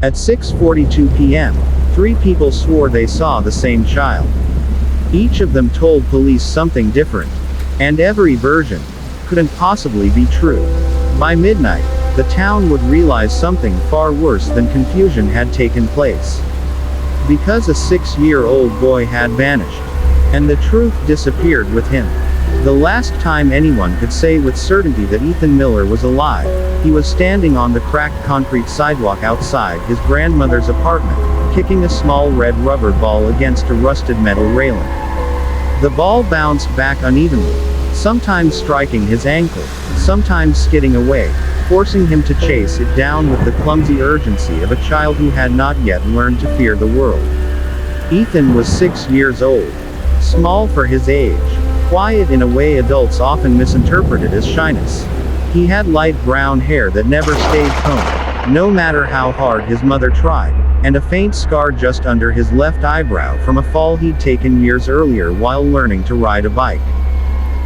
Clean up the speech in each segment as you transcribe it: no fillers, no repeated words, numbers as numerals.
At 6:42 p.m., 3 people swore they saw the same child. Each of them told police something different. And every version couldn't possibly be true. By midnight, the town would realize something far worse than confusion had taken place. Because a 6-year-old boy had vanished. And the truth disappeared with him. The last time anyone could say with certainty that Ethan Miller was alive, he was standing on the cracked concrete sidewalk outside his grandmother's apartment, kicking a small red rubber ball against a rusted metal railing. The ball bounced back unevenly, sometimes striking his ankle, sometimes skidding away, forcing him to chase it down with the clumsy urgency of a child who had not yet learned to fear the world. Ethan was 6 years old. Small for his age. Quiet in a way adults often misinterpreted as shyness. He had light brown hair that never stayed combed, no matter how hard his mother tried, and a faint scar just under his left eyebrow from a fall he'd taken years earlier while learning to ride a bike.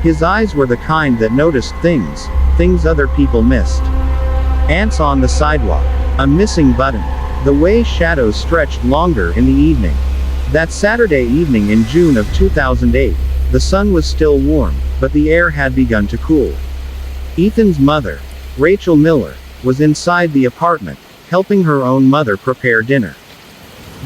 His eyes were the kind that noticed things other people missed. Ants on the sidewalk, a missing button, the way shadows stretched longer in the evening. That Saturday evening in June of 2008, the sun was still warm, but the air had begun to cool. Ethan's mother, Rachel Miller, was inside the apartment, helping her own mother prepare dinner.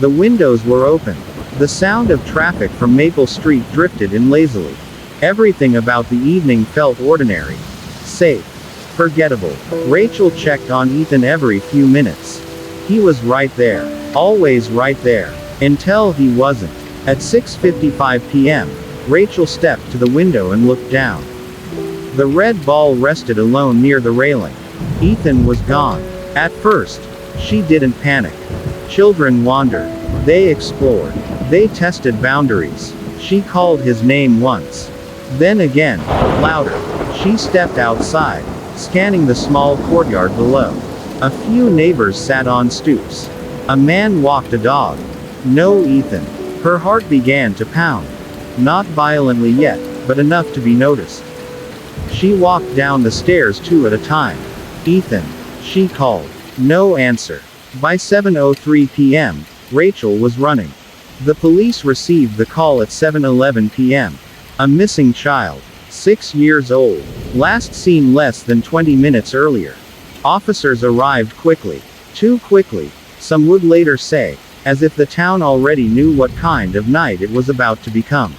The windows were open. The sound of traffic from Maple Street drifted in lazily. Everything about the evening felt ordinary. Safe. Forgettable. Rachel checked on Ethan every few minutes. He was right there. Always right there. Until he wasn't. At 6:55 p.m., Rachel stepped to the window and looked down. The red ball rested alone near the railing. Ethan was gone. At first, she didn't panic. Children wandered. They explored. They tested boundaries. She called his name once. Then again, louder. She stepped outside, scanning the small courtyard below. A few neighbors sat on stoops. A man walked a dog. No Ethan. Her heart began to pound. Not violently yet, but enough to be noticed. She walked down the stairs 2 at a time. Ethan. She called. No answer. By 7:03 p.m., Rachel was running. The police received the call at 7:11 p.m. A missing child. 6 years old. Last seen less than 20 minutes earlier. Officers arrived quickly. Too quickly, some would later say, as if the town already knew what kind of night it was about to become.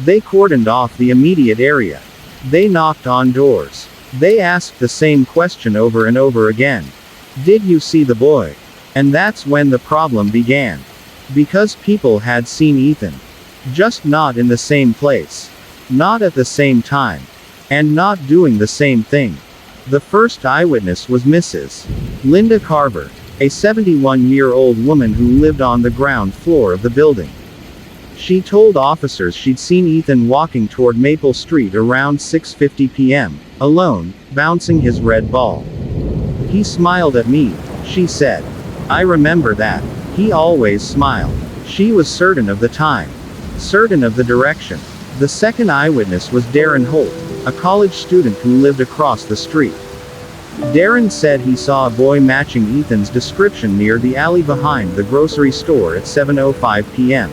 They cordoned off the immediate area. They knocked on doors. They asked the same question over and over again. Did you see the boy? And that's when the problem began. Because people had seen Ethan. Just not in the same place. Not at the same time. And not doing the same thing. The first eyewitness was Mrs. Linda Carver, a 71-year-old woman who lived on the ground floor of the building. She told officers she'd seen Ethan walking toward Maple Street around 6:50 p.m., alone, bouncing his red ball. He smiled at me, she said. I remember that. He always smiled. She was certain of the time. Certain of the direction. The second eyewitness was Darren Holt, a college student who lived across the street. Darren said he saw a boy matching Ethan's description near the alley behind the grocery store at 7:05 p.m.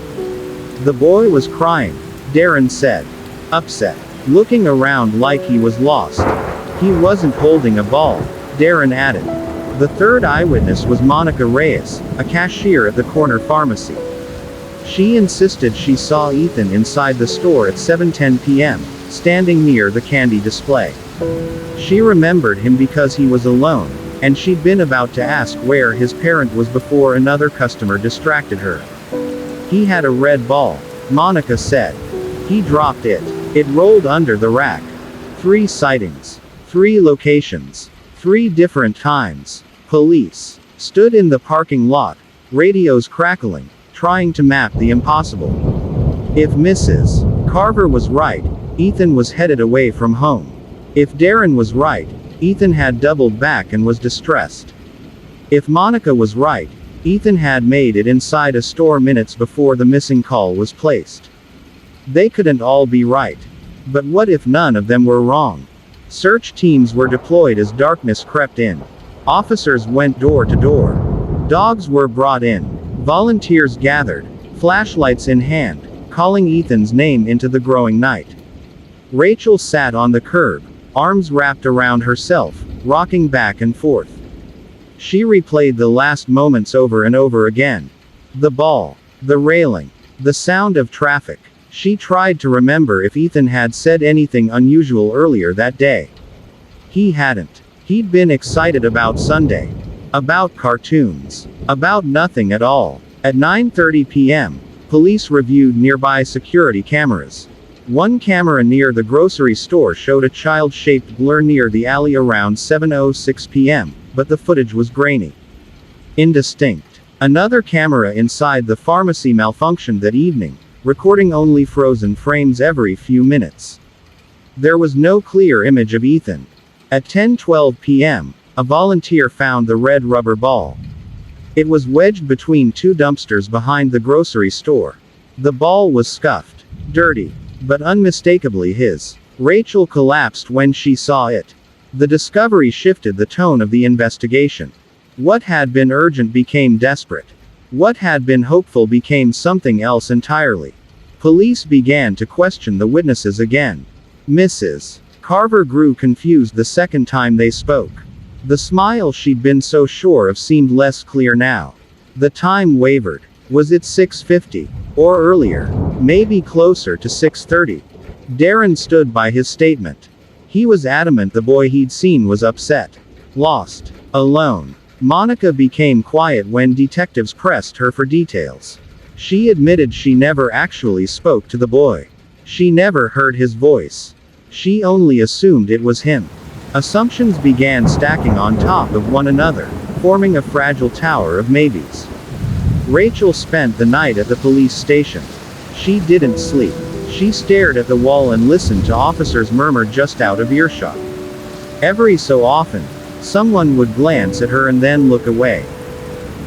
The boy was crying, Darren said. Upset. Looking around like he was lost. He wasn't holding a ball, Darren added. The third eyewitness was Monica Reyes, a cashier at the corner pharmacy. She insisted she saw Ethan inside the store at 7:10 p.m., standing near the candy display. She remembered him because he was alone, and she'd been about to ask where his parent was before another customer distracted her. He had a red ball, Monica said. He dropped it. It rolled under the rack. 3 sightings. 3 locations. 3 different times. Police stood in the parking lot, radios crackling, trying to map the impossible. If Mrs. Carver was right, Ethan was headed away from home. If Darren was right, Ethan had doubled back and was distressed. If Monica was right, Ethan had made it inside a store minutes before the missing call was placed. They couldn't all be right. But what if none of them were wrong? Search teams were deployed as darkness crept in. Officers went door to door. Dogs were brought in. Volunteers gathered, flashlights in hand, calling Ethan's name into the growing night. Rachel sat on the curb, arms wrapped around herself, rocking back and forth. She replayed the last moments over and over again. The ball, the railing, the sound of traffic. She tried to remember if Ethan had said anything unusual earlier that day. He hadn't. He'd been excited about Sunday. About cartoons. About nothing at all. At 9:30 p.m., police reviewed nearby security cameras. One camera near the grocery store showed a child-shaped blur near the alley around 7:06 p.m., but the footage was grainy. Indistinct. Another camera inside the pharmacy malfunctioned that evening, recording only frozen frames every few minutes. There was no clear image of Ethan. At 10:12 p.m., a volunteer found the red rubber ball. It was wedged between two dumpsters behind the grocery store. The ball was scuffed, dirty, but unmistakably his. Rachel collapsed when she saw it. The discovery shifted the tone of the investigation. What had been urgent became desperate. What had been hopeful became something else entirely. Police began to question the witnesses again. Mrs. Carver grew confused the second time they spoke. The smile she'd been so sure of seemed less clear now. The time wavered. Was it 6:50? Or earlier? Maybe closer to 6:30. Darren stood by his statement. He was adamant the boy he'd seen was upset. Lost. Alone. Monica became quiet when detectives pressed her for details. She admitted she never actually spoke to the boy. She never heard his voice. She only assumed it was him. Assumptions began stacking on top of one another, forming a fragile tower of maybes. Rachel spent the night at the police station. She didn't sleep. She stared at the wall and listened to officers murmur just out of earshot. Every so often, someone would glance at her and then look away.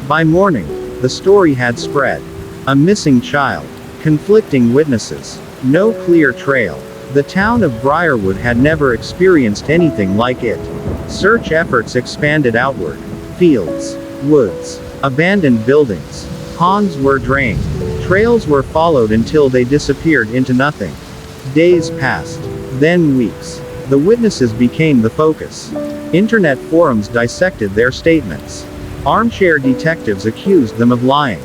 By morning, the story had spread. A missing child. Conflicting witnesses. No clear trail. The town of Briarwood had never experienced anything like it. Search efforts expanded outward. Fields. Woods. Abandoned buildings. Ponds were drained. Trails were followed until they disappeared into nothing. Days passed. Then weeks. The witnesses became the focus. Internet forums dissected their statements. Armchair detectives accused them of lying.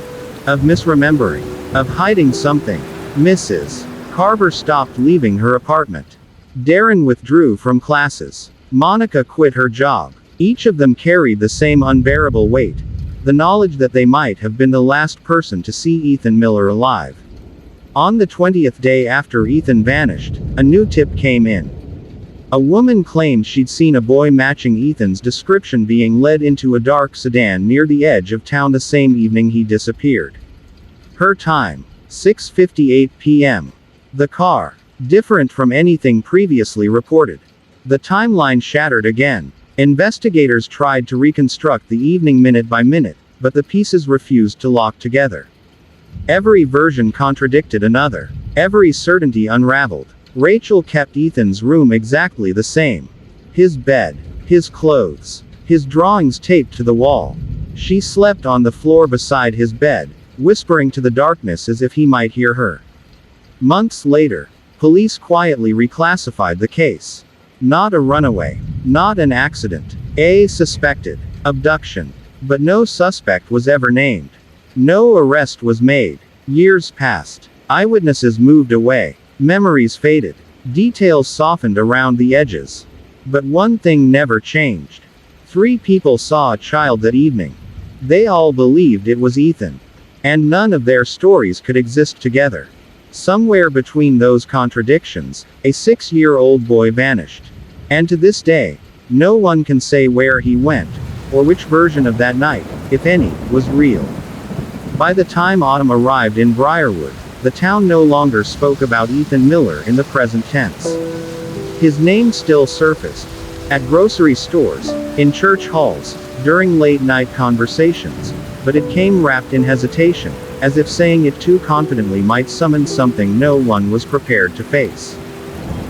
Of misremembering. Of hiding something. Mrs. Carver stopped leaving her apartment. Darren withdrew from classes. Monica quit her job. Each of them carried the same unbearable weight. The knowledge that they might have been the last person to see Ethan Miller alive. On the 20th day after Ethan vanished, a new tip came in. A woman claimed she'd seen a boy matching Ethan's description being led into a dark sedan near the edge of town the same evening he disappeared. Her time, 6:58 p.m. The car, different from anything previously reported. The timeline shattered again. Investigators tried to reconstruct the evening minute by minute, but the pieces refused to lock together. Every version contradicted another. Every certainty unraveled. Rachel kept Ethan's room exactly the same. His bed, his clothes, his drawings taped to the wall. She slept on the floor beside his bed, whispering to the darkness as if he might hear her. Months later, police quietly reclassified the case. Not a runaway. Not an accident. A suspected abduction. But no suspect was ever named. No arrest was made. Years passed. Eyewitnesses moved away. Memories faded. Details softened around the edges. But one thing never changed. 3 people saw a child that evening. They all believed it was Ethan. And none of their stories could exist together. Somewhere between those contradictions, a 6-year-old boy vanished. And to this day, no one can say where he went, or which version of that night, if any, was real. By the time autumn arrived in Briarwood, the town no longer spoke about Ethan Miller in the present tense. His name still surfaced. At grocery stores, in church halls, during late-night conversations, but it came wrapped in hesitation, as if saying it too confidently might summon something no one was prepared to face.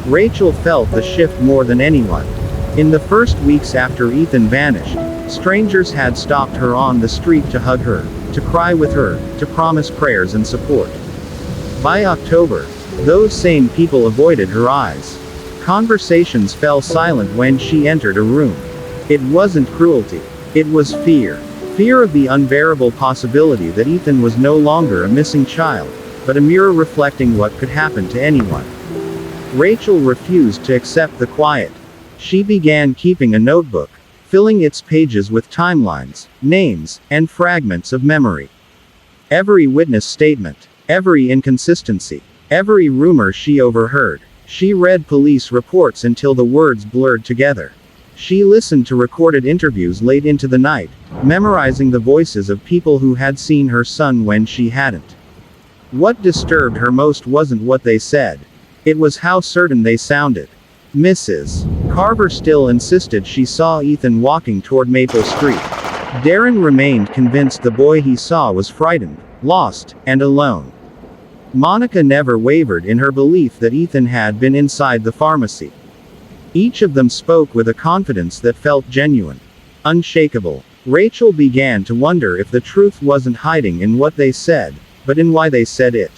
Rachel felt the shift more than anyone. In the first weeks after Ethan vanished, Strangers had stopped her on the street to hug her, to cry with her, to promise prayers and support. By October, those same people avoided her eyes. Conversations fell silent when she entered a room. It wasn't cruelty. It was fear. Fear of the unbearable possibility that Ethan was no longer a missing child, but a mirror reflecting what could happen to anyone. Rachel refused to accept the quiet. She began keeping a notebook, filling its pages with timelines, names, and fragments of memory. Every witness statement, every inconsistency, every rumor she overheard. She read police reports until the words blurred together. She listened to recorded interviews late into the night, memorizing the voices of people who had seen her son when she hadn't. What disturbed her most wasn't what they said. It was how certain they sounded. Mrs. Carver still insisted she saw Ethan walking toward Maple Street. Darren remained convinced the boy he saw was frightened, lost, and alone. Monica never wavered in her belief that Ethan had been inside the pharmacy. Each of them spoke with a confidence that felt genuine, unshakable. Rachel began to wonder if the truth wasn't hiding in what they said, but in why they said it.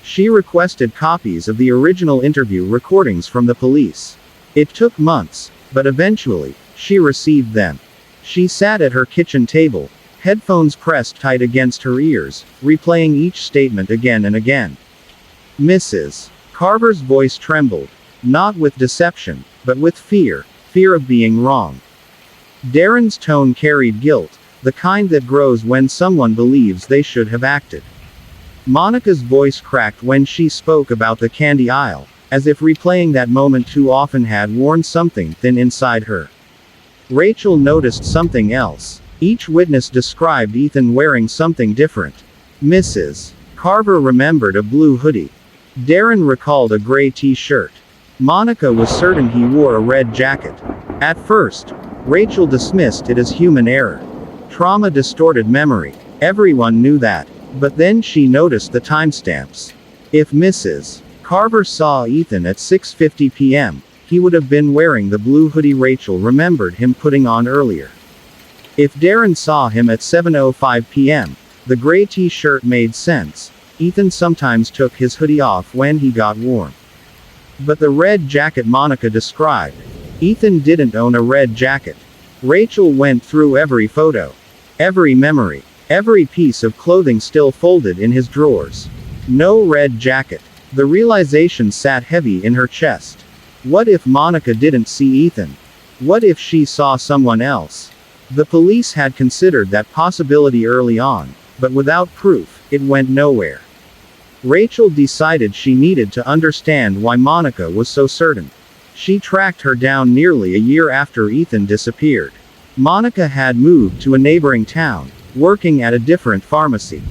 She requested copies of the original interview recordings from the police. It took months, but eventually, she received them. She sat at her kitchen table, headphones pressed tight against her ears, replaying each statement again and again. Mrs. Carver's voice trembled, not with deception, but with fear of being wrong. Darren's tone carried guilt, the kind that grows when someone believes they should have acted. Monica's voice cracked when she spoke about the candy aisle, as if replaying that moment too often had worn something thin inside her. Rachel noticed something else. Each witness described Ethan wearing something different. Mrs. Carver remembered a blue hoodie. Darren recalled a gray t-shirt. Monica was certain he wore a red jacket. At first, Rachel dismissed it as human error. Trauma distorted memory. Everyone knew that. But then she noticed the timestamps. If Mrs. Carver saw Ethan at 6:50 p.m., he would have been wearing the blue hoodie Rachel remembered him putting on earlier. If Darren saw him at 7:05 p.m., the gray t-shirt made sense. Ethan sometimes took his hoodie off when he got warm. But the red jacket Monica described, Ethan didn't own a red jacket. Rachel went through every photo, every memory, every piece of clothing still folded in his drawers. No red jacket. The realization sat heavy in her chest. What if Monica didn't see Ethan? What if she saw someone else? The police had considered that possibility early on, but without proof, it went nowhere. Rachel decided she needed to understand why Monica was so certain. She tracked her down nearly a year after Ethan disappeared. Monica had moved to a neighboring town, working at a different pharmacy.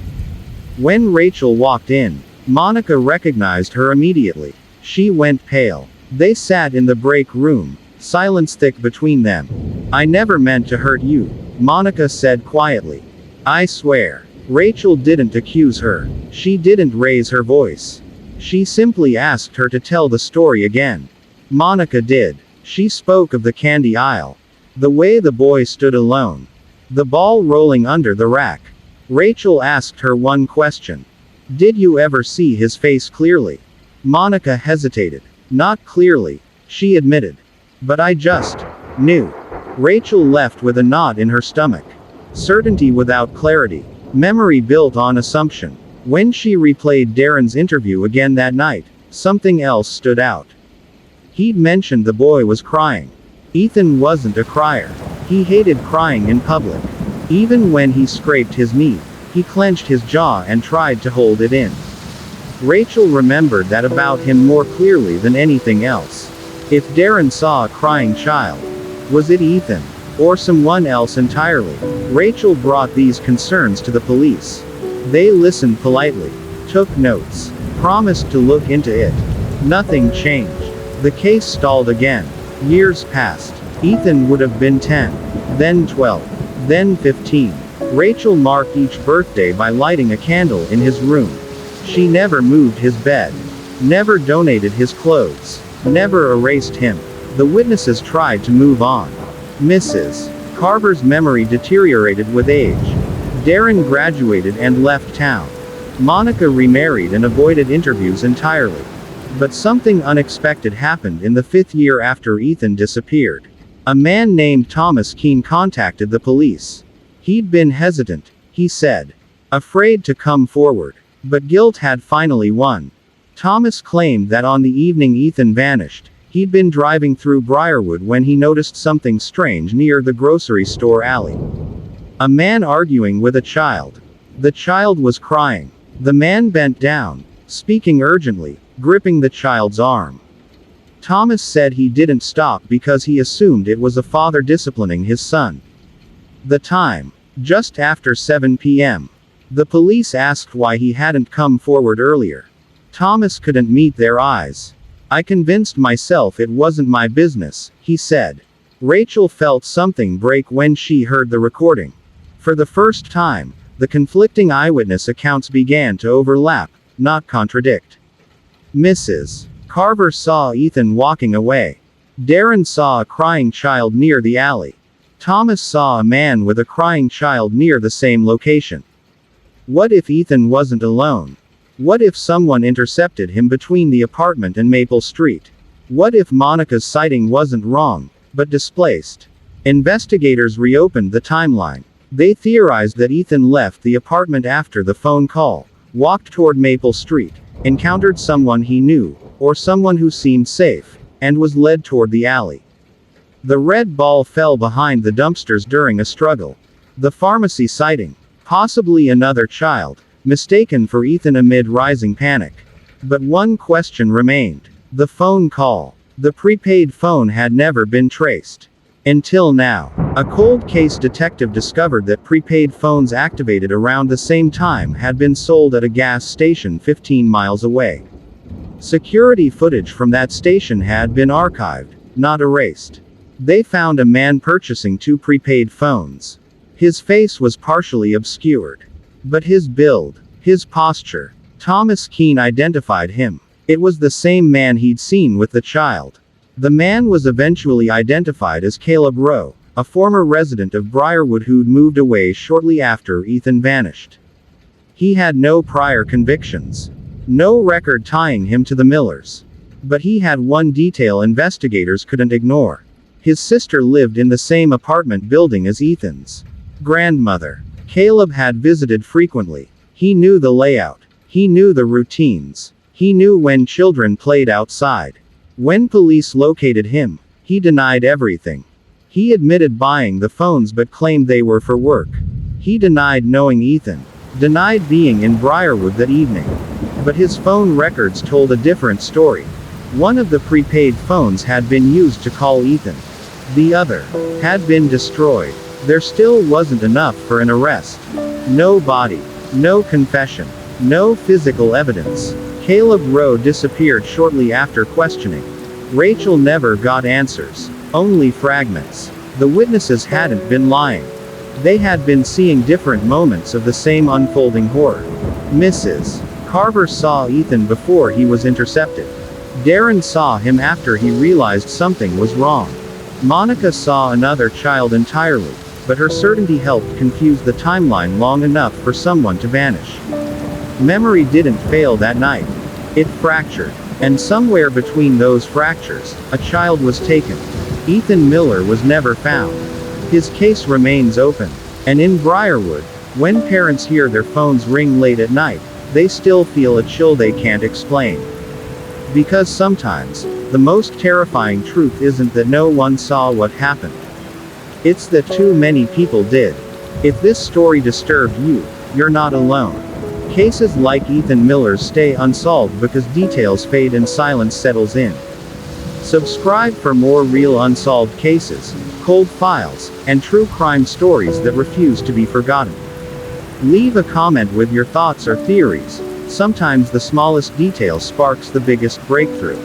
When Rachel walked in, Monica recognized her immediately. She went pale. They sat in the break room, silence thick between them. "I never meant to hurt you," Monica said quietly. "I swear." Rachel didn't accuse her. She didn't raise her voice. She simply asked her to tell the story again. Monica did. She spoke of the candy aisle. The way the boy stood alone. The ball rolling under the rack. Rachel asked her one question. "Did you ever see his face clearly?" Monica hesitated. "Not clearly," she admitted. "But I just knew." Rachel left with a knot in her stomach. Certainty without clarity. Memory built on assumption. When she replayed Darren's interview again that night, something else stood out. He'd mentioned the boy was crying. Ethan wasn't a crier. He hated crying in public. Even when he scraped his knee, he clenched his jaw and tried to hold it in. Rachel remembered that about him more clearly than anything else. If Darren saw a crying child, was it Ethan? Or someone else entirely? Rachel brought these concerns to the police. They listened politely, took notes, promised to look into it. Nothing changed. The case stalled again. Years passed. Ethan would have been 10, then 12, then 15. Rachel marked each birthday by lighting a candle in his room. She never moved his bed, never donated his clothes, never erased him. The witnesses tried to move on. Mrs. Carver's memory deteriorated with age. Darren graduated and left town. Monica remarried and avoided interviews entirely. But something unexpected happened in the 5th year after Ethan disappeared. A man named Thomas Keene contacted the police. He'd been hesitant, he said, afraid to come forward. But guilt had finally won. Thomas claimed that on the evening Ethan vanished, he'd been driving through Briarwood when he noticed something strange near the grocery store alley. A man arguing with a child. The child was crying. The man bent down, speaking urgently, gripping the child's arm. Thomas said he didn't stop because he assumed it was a father disciplining his son. The time, just after 7 p.m. The police asked why he hadn't come forward earlier. Thomas couldn't meet their eyes. I convinced myself it wasn't my business, he said. Rachel felt something break when she heard the recording. For the first time, the conflicting eyewitness accounts began to overlap, not contradict. Mrs. Carver saw Ethan walking away. Darren saw a crying child near the alley. Thomas saw a man with a crying child near the same location. What if Ethan wasn't alone? What if someone intercepted him between the apartment and Maple Street? What if Monica's sighting wasn't wrong, but displaced? Investigators reopened the timeline. They theorized that Ethan left the apartment after the phone call, walked toward Maple Street, encountered someone he knew, or someone who seemed safe, and was led toward the alley. The red ball fell behind the dumpsters during a struggle. The pharmacy sighting, possibly another child, mistaken for Ethan amid rising panic. But one question remained. The phone call. The prepaid phone had never been traced. Until now. A cold case detective discovered that prepaid phones activated around the same time had been sold at a gas station 15 miles away. Security footage from that station had been archived, not erased. They found a man purchasing 2 prepaid phones. His face was partially obscured. But his build, his posture. Thomas Keene identified him. It was the same man he'd seen with the child. The man was eventually identified as Caleb Rowe, a former resident of Briarwood who'd moved away shortly after Ethan vanished. He had no prior convictions. No record tying him to the Millers. But he had one detail investigators couldn't ignore. His sister lived in the same apartment building as Ethan's grandmother. Caleb had visited frequently. He knew the layout. He knew the routines. He knew when children played outside. When police located him, he denied everything. He admitted buying the phones but claimed they were for work. He denied knowing Ethan. Denied being in Briarwood that evening. But his phone records told a different story. One of the prepaid phones had been used to call Ethan. The other had been destroyed. There still wasn't enough for an arrest. No body. No confession. No physical evidence. Caleb Rowe disappeared shortly after questioning. Rachel never got answers. Only fragments. The witnesses hadn't been lying. They had been seeing different moments of the same unfolding horror. Mrs. Carver saw Ethan before he was intercepted. Darren saw him after he realized something was wrong. Monica saw another child entirely, but her certainty helped confuse the timeline long enough for someone to vanish. Memory didn't fail that night. It fractured. And somewhere between those fractures, a child was taken. Ethan Miller was never found. His case remains open. And in Briarwood, when parents hear their phones ring late at night, they still feel a chill they can't explain. Because sometimes, the most terrifying truth isn't that no one saw what happened. It's that too many people did. If this story disturbed you, you're not alone. Cases like Ethan Miller's stay unsolved because details fade and silence settles in. Subscribe for more real unsolved cases, cold files, and true crime stories that refuse to be forgotten. Leave a comment with your thoughts or theories. Sometimes the smallest detail sparks the biggest breakthrough.